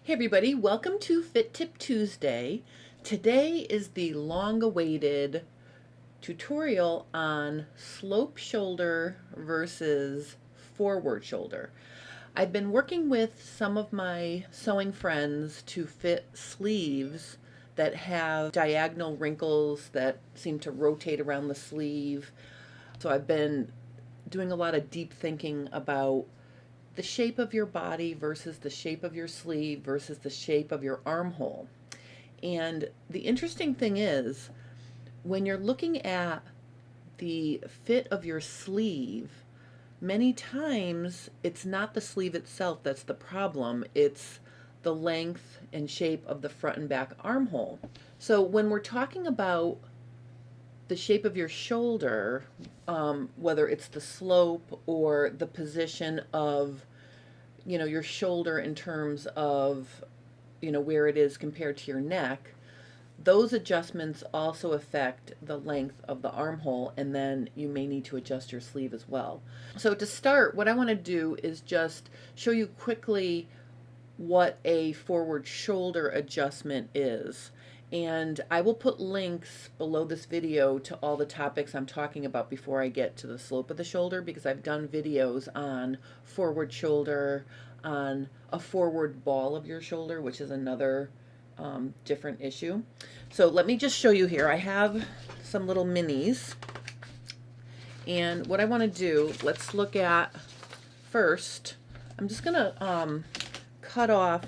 Hey everybody, welcome to Fit Tip Tuesday. Today is the long-awaited tutorial on slope shoulder versus forward shoulder. I've been working with some of my sewing friends to fit sleeves that have diagonal wrinkles that seem to rotate around the sleeve. So I've been doing a lot of deep thinking about the shape of your body versus the shape of your sleeve versus the shape of your armhole. And the interesting thing is, when you're looking at the fit of your sleeve, many times it's not the sleeve itself that's the problem, it's the length and shape of the front and back armhole. So when we're talking about the shape of your shoulder, whether it's the slope or the position of, your shoulder in terms of, where it is compared to your neck, those adjustments also affect the length of the armhole, and then you may need to adjust your sleeve as well. So to start, what I want to do is just show you quickly what a forward shoulder adjustment is. And I will put links below this video to all the topics I'm talking about before I get to the slope of the shoulder, because I've done videos on forward shoulder, on a forward ball of your shoulder, which is another different issue. So let me just show you here. I have some little minis. And what I want to do, let's look at first, I'm just going to cut off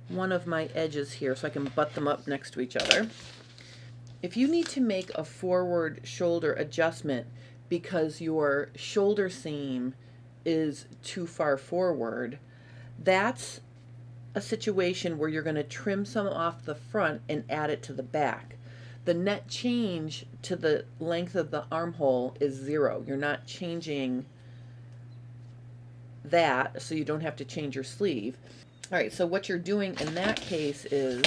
one of my edges here so I can butt them up next to each other. If you need to make a forward shoulder adjustment because your shoulder seam is too far forward, that's a situation where you're going to trim some off the front and add it to the back. The net change to the length of the armhole is 0. You're not changing that, so you don't have to change your sleeve. All right, so what you're doing in that case is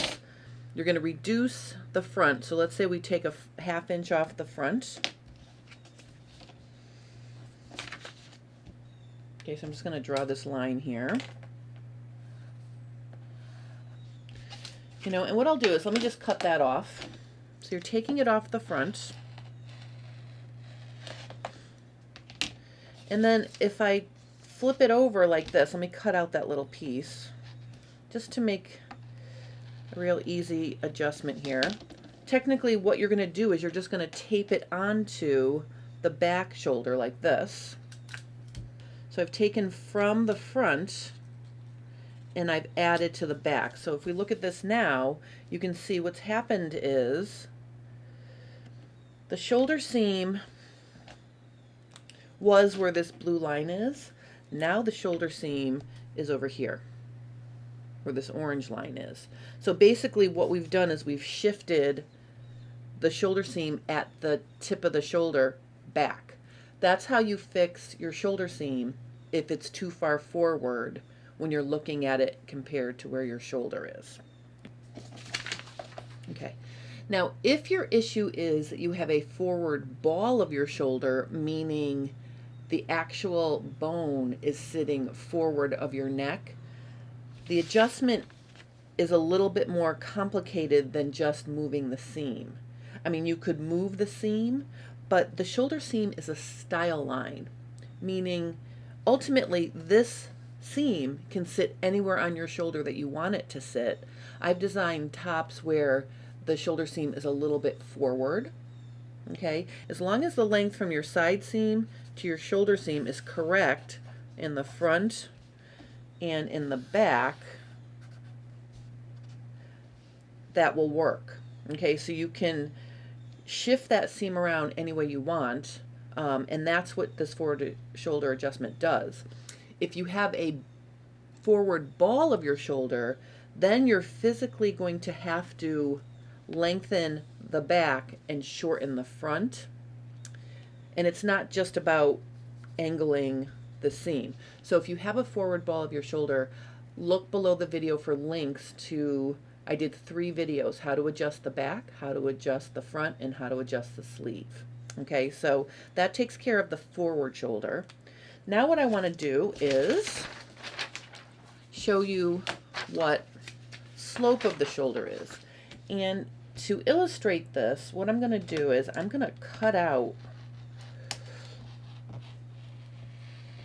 you're going to reduce the front. So let's say we take a ½ inch off the front. Okay, so I'm just going to draw this line here. And what I'll do is, let me just cut that off. So you're taking it off the front. And then if I flip it over like this, let me cut out that little piece just to make a real easy adjustment here. Technically, what you're going to do is you're just going to tape it onto the back shoulder like this. So I've taken from the front and I've added to the back. So if we look at this now, you can see what's happened is the shoulder seam was where this blue line is. Now the shoulder seam is over here, where this orange line is. So basically what we've done is we've shifted the shoulder seam at the tip of the shoulder back. That's how you fix your shoulder seam if it's too far forward when you're looking at it compared to where your shoulder is. Okay. Now, if your issue is that you have a forward ball of your shoulder, meaning the actual bone is sitting forward of your neck, the adjustment is a little bit more complicated than just moving the seam. I mean, you could move the seam, but the shoulder seam is a style line, meaning ultimately this seam can sit anywhere on your shoulder that you want it to sit. I've designed tops where the shoulder seam is a little bit forward. Okay, as long as the length from your side seam to your shoulder seam is correct in the front and in the back, that will work. Okay, so you can shift that seam around any way you want, and that's what this forward shoulder adjustment does. If you have a forward ball of your shoulder, then you're physically going to have to lengthen the back and shorten the front. And it's not just about angling the seam. So if you have a forward ball of your shoulder, look below the video for links to, I did 3 videos, how to adjust the back, how to adjust the front, and how to adjust the sleeve. Okay, so that takes care of the forward shoulder. Now what I want to do is show you what slope of the shoulder is. And to illustrate this, what I'm going to do is I'm going to cut out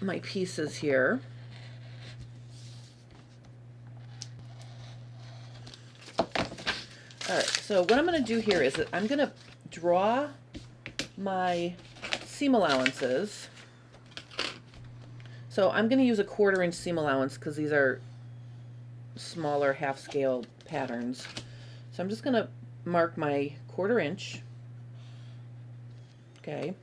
my pieces here. All right, so what I'm going to do here is that I'm going to draw my seam allowances. So I'm going to use a 1/4 inch seam allowance because these are smaller half scale patterns. So I'm just going to mark my 1/4 inch. Okay.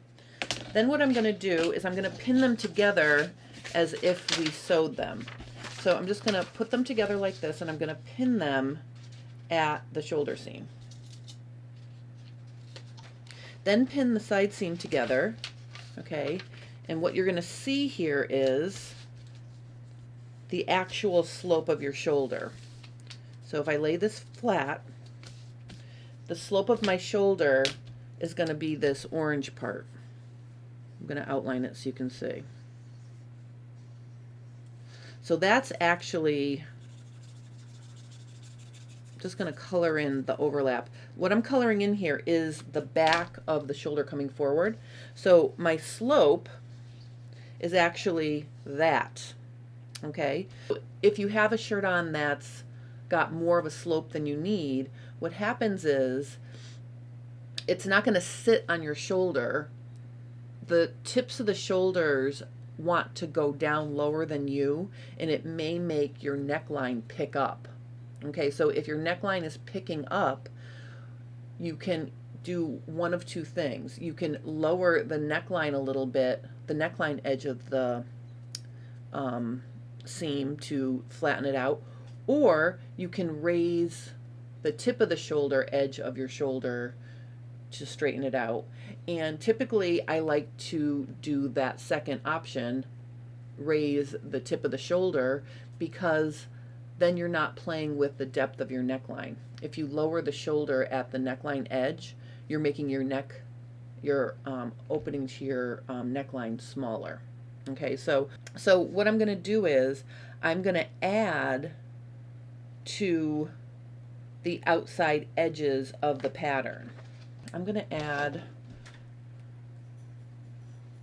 Then what I'm going to do is I'm going to pin them together as if we sewed them. So I'm just going to put them together like this, and I'm going to pin them at the shoulder seam. Then pin the side seam together. Okay. And what you're going to see here is the actual slope of your shoulder. So if I lay this flat, the slope of my shoulder is going to be this orange part. I'm going to outline it so you can see. So that's actually just going to color in the overlap. What I'm coloring in here is the back of the shoulder coming forward. So my slope is actually that. Okay, if you have a shirt on that's got more of a slope than you need, what happens is it's not going to sit on your shoulder. The tips of the shoulders want to go down lower than you, and it may make your neckline pick up. Okay, so if your neckline is picking up, you can do one of two things. You can lower the neckline a little bit, the neckline edge of the seam to flatten it out, or you can raise the tip of the shoulder edge of your shoulder to straighten it out. And typically I like to do that second option, raise the tip of the shoulder, because then you're not playing with the depth of your neckline. If you lower the shoulder at the neckline edge, you're making your neck, your opening to your neckline smaller. Okay, so what I'm going to do is I'm going to add to the outside edges of the pattern. I'm going to add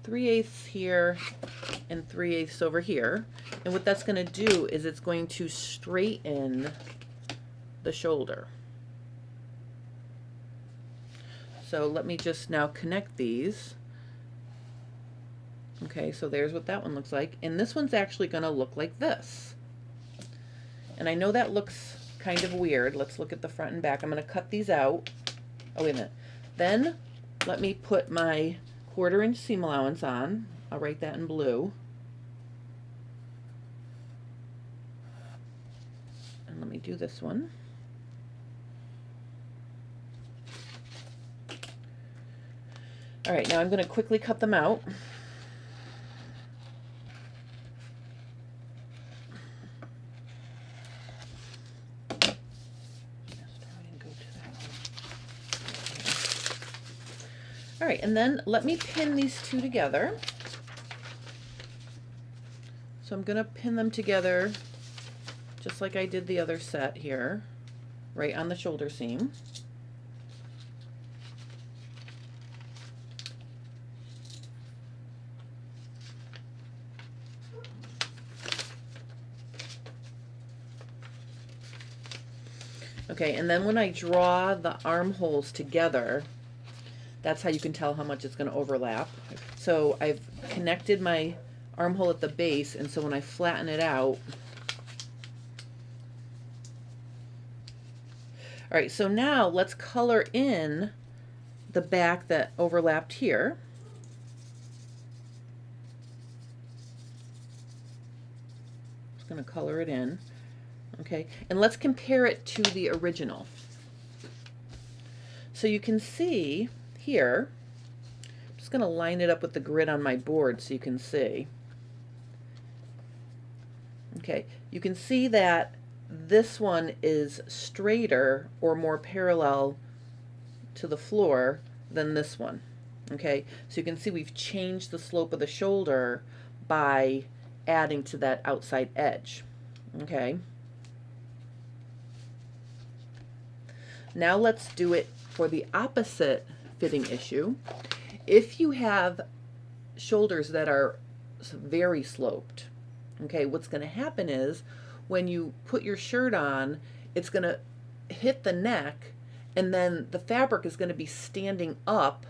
3/8 here and 3/8 over here. And what that's going to do is it's going to straighten the shoulder. So let me just now connect these. Okay, so there's what that one looks like. And this one's actually going to look like this. And I know that looks kind of weird. Let's look at the front and back. I'm going to cut these out. Oh, wait a minute. Then let me put my 1/4 inch seam allowance on. I'll write that in blue. And let me do this one. All right, now I'm going to quickly cut them out. All right, and then let me pin these two together. So I'm going to pin them together just like I did the other set here, right on the shoulder seam. Okay, and then when I draw the armholes together, that's how you can tell how much it's going to overlap. So I've connected my armhole at the base, and so when I flatten it out, all right, so now let's color in the back that overlapped here. Just going to color it in. Okay, and let's compare it to the original. So you can see here, I'm just going to line it up with the grid on my board so you can see. Okay, you can see that this one is straighter or more parallel to the floor than this one. Okay, so you can see we've changed the slope of the shoulder by adding to that outside edge. Okay. Now let's do it for the opposite fitting issue. If you have shoulders that are very sloped, okay, what's going to happen is when you put your shirt on, it's going to hit the neck, and then the fabric is going to be standing up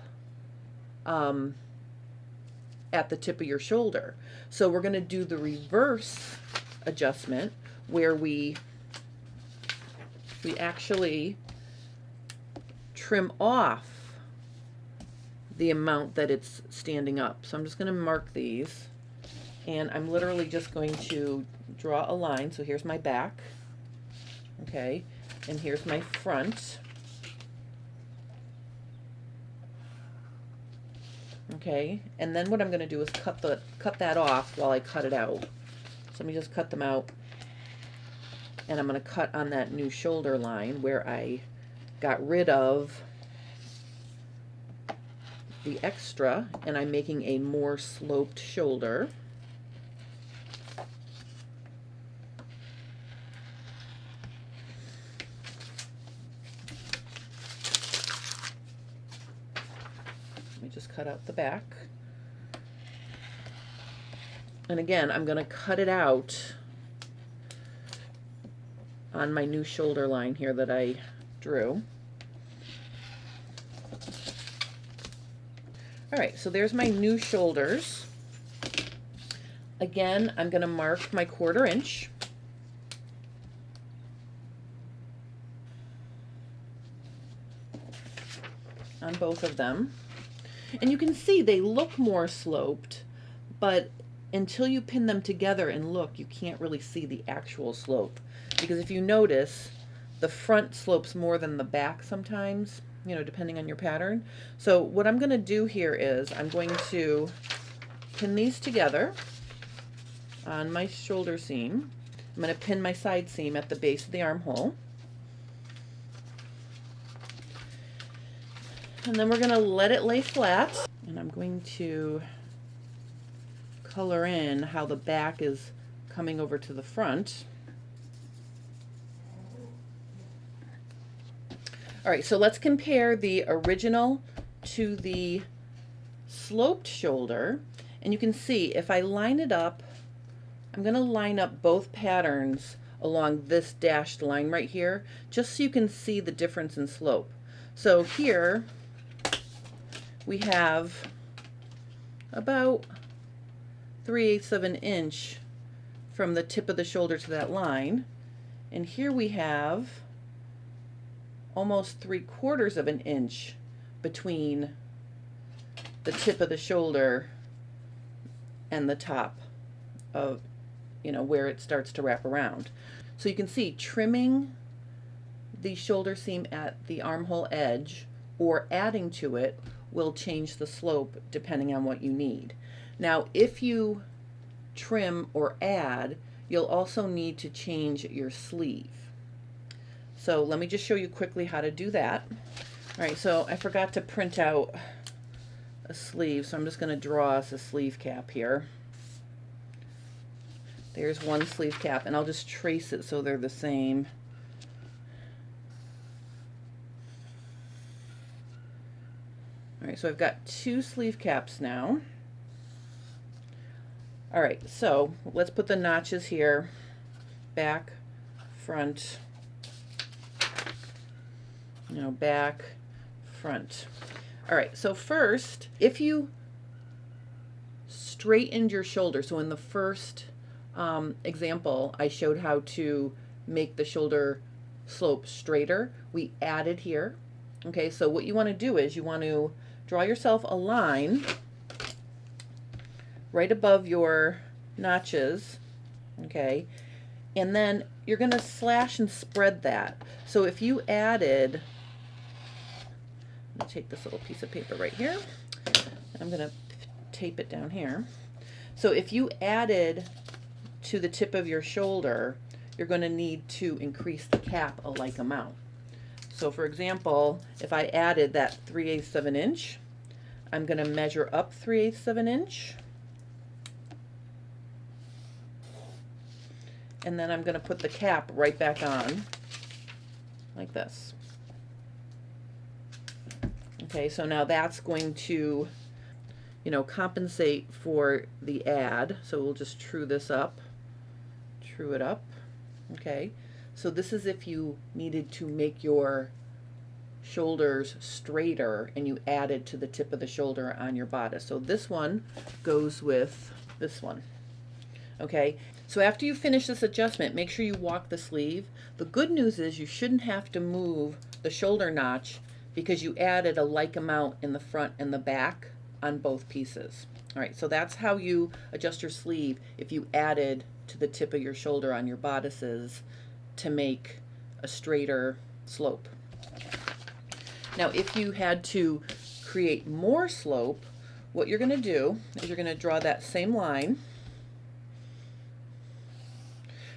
at the tip of your shoulder. So we're going to do the reverse adjustment where we actually trim off the amount that it's standing up. So I'm just going to mark these, and I'm literally just going to draw a line. So here's my back, okay, and here's my front. Okay, and then what I'm going to do is cut that off while I cut it out. So let me just cut them out, and I'm going to cut on that new shoulder line where I got rid of the extra, and I'm making a more sloped shoulder. Let me just cut out the back. And again, I'm going to cut it out on my new shoulder line here that I drew. All right, so there's my new shoulders. Again, I'm going to mark my 1/4 inch. On both of them. And you can see they look more sloped, but until you pin them together and look, you can't really see the actual slope. Because if you notice, the front slopes more than the back sometimes, you know, depending on your pattern. So what I'm going to do here is I'm going to pin these together on my shoulder seam. I'm going to pin my side seam at the base of the armhole. And then we're going to let it lay flat. And I'm going to color in how the back is coming over to the front. All right, so let's compare the original to the sloped shoulder. And you can see if I line it up, I'm going to line up both patterns along this dashed line right here, just so you can see the difference in slope. So here we have about 3/8 of an inch from the tip of the shoulder to that line. And here we have almost 3/4 of an inch between the tip of the shoulder and the top of, you know, where it starts to wrap around. So you can see trimming the shoulder seam at the armhole edge or adding to it will change the slope depending on what you need. Now, if you trim or add, you'll also need to change your sleeve. So let me just show you quickly how to do that. All right, so I forgot to print out a sleeve, so I'm just going to draw us a sleeve cap here. There's one sleeve cap, and I'll just trace it so they're the same. All right, so I've got 2 sleeve caps now. All right, so let's put the notches here. Back, front, you know, back, front. All right, so first, if you straightened your shoulder, so in the first example, I showed how to make the shoulder slope straighter. We added here. Okay, so what you want to do is you want to draw yourself a line right above your notches, okay, and then you're going to slash and spread that. So if you added, let me take this little piece of paper right here, I'm going to tape it down here. So if you added to the tip of your shoulder, you're going to need to increase the cap a like amount. So for example, if I added that 3/8 of an inch, I'm going to measure up 3/8 of an inch. and then I'm going to put the cap right back on like this. Okay, so now that's going to, you know, compensate for the add. So we'll just true this up, true it up. Okay, so this is if you needed to make your shoulders straighter and you added to the tip of the shoulder on your bodice. So this one goes with this one. Okay, so after you finish this adjustment, make sure you walk the sleeve. The good news is you shouldn't have to move the shoulder notch because you added a like amount in the front and the back on both pieces. All right, so that's how you adjust your sleeve if you added to the tip of your shoulder on your bodices to make a straighter slope. Now, if you had to create more slope, what you're going to do is you're going to draw that same line,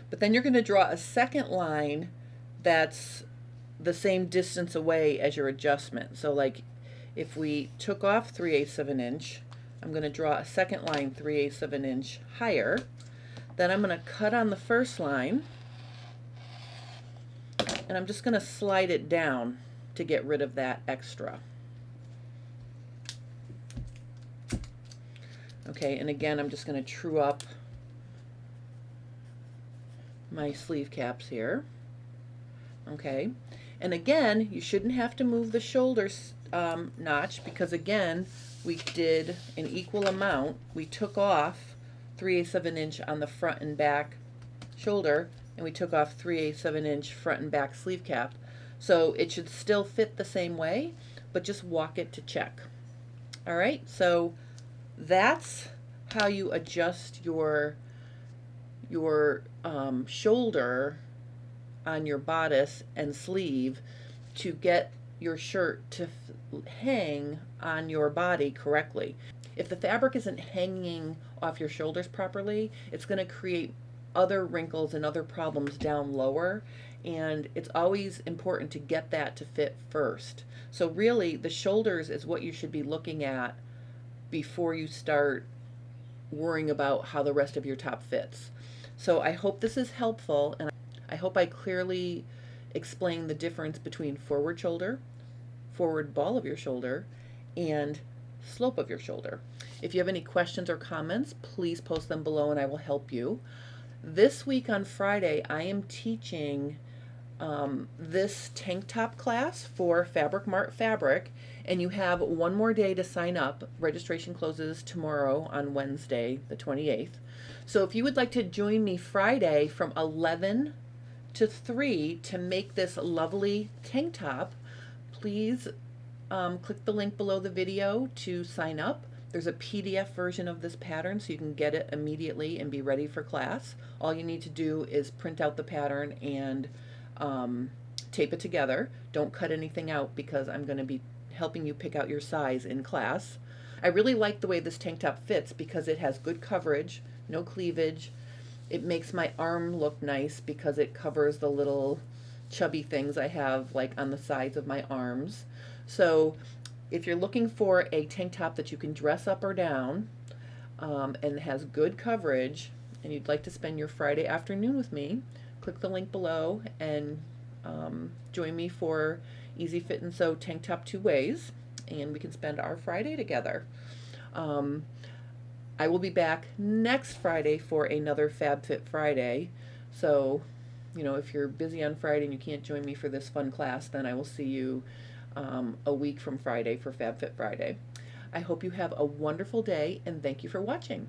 but then you're going to draw a second line that's the same distance away as your adjustment. So like if we took off 3/8 of an inch, I'm going to draw a second line 3/8 of an inch higher. Then I'm going to cut on the first line, and I'm just going to slide it down to get rid of that extra. Okay, and again, I'm just going to true up my sleeve caps here. Okay, and again, you shouldn't have to move the shoulder notch because again, we did an equal amount. We took off 3/8 of an inch on the front and back shoulder, and we took off 3/8 of an inch front and back sleeve cap. So it should still fit the same way, but just walk it to check. All right, so that's how you adjust your shoulder on your bodice and sleeve to get your shirt to hang on your body correctly. If the fabric isn't hanging off your shoulders properly, it's going to create other wrinkles and other problems down lower, and it's always important to get that to fit first. So really, the shoulders is what you should be looking at before you start worrying about how the rest of your top fits. So I hope this is helpful, and I hope I clearly explain the difference between forward shoulder, forward ball of your shoulder, and slope of your shoulder. If you have any questions or comments, please post them below and I will help you. This week on Friday, I am teaching this tank top class for Fabric Mart Fabric, and you have one more day to sign up. Registration closes tomorrow on Wednesday, the 28th. So if you would like to join me Friday from 11 to 3 to make this lovely tank top, please click the link below the video to sign up. There's a PDF version of this pattern so you can get it immediately and be ready for class. All you need to do is print out the pattern and tape it together. Don't cut anything out because I'm going to be helping you pick out your size in class. I really like the way this tank top fits because it has good coverage, no cleavage. It makes my arm look nice because it covers the little chubby things I have like on the sides of my arms. So if you're looking for a tank top that you can dress up or down and has good coverage, and you'd like to spend your Friday afternoon with me, click the link below and join me for Easy Fit and Sew Tank Top 2 Ways, and we can spend our Friday together. I will be back next Friday for another FabFit Friday. So, you know, if you're busy on Friday and you can't join me for this fun class, then I will see you a week from Friday for FabFit Friday. I hope you have a wonderful day, and thank you for watching.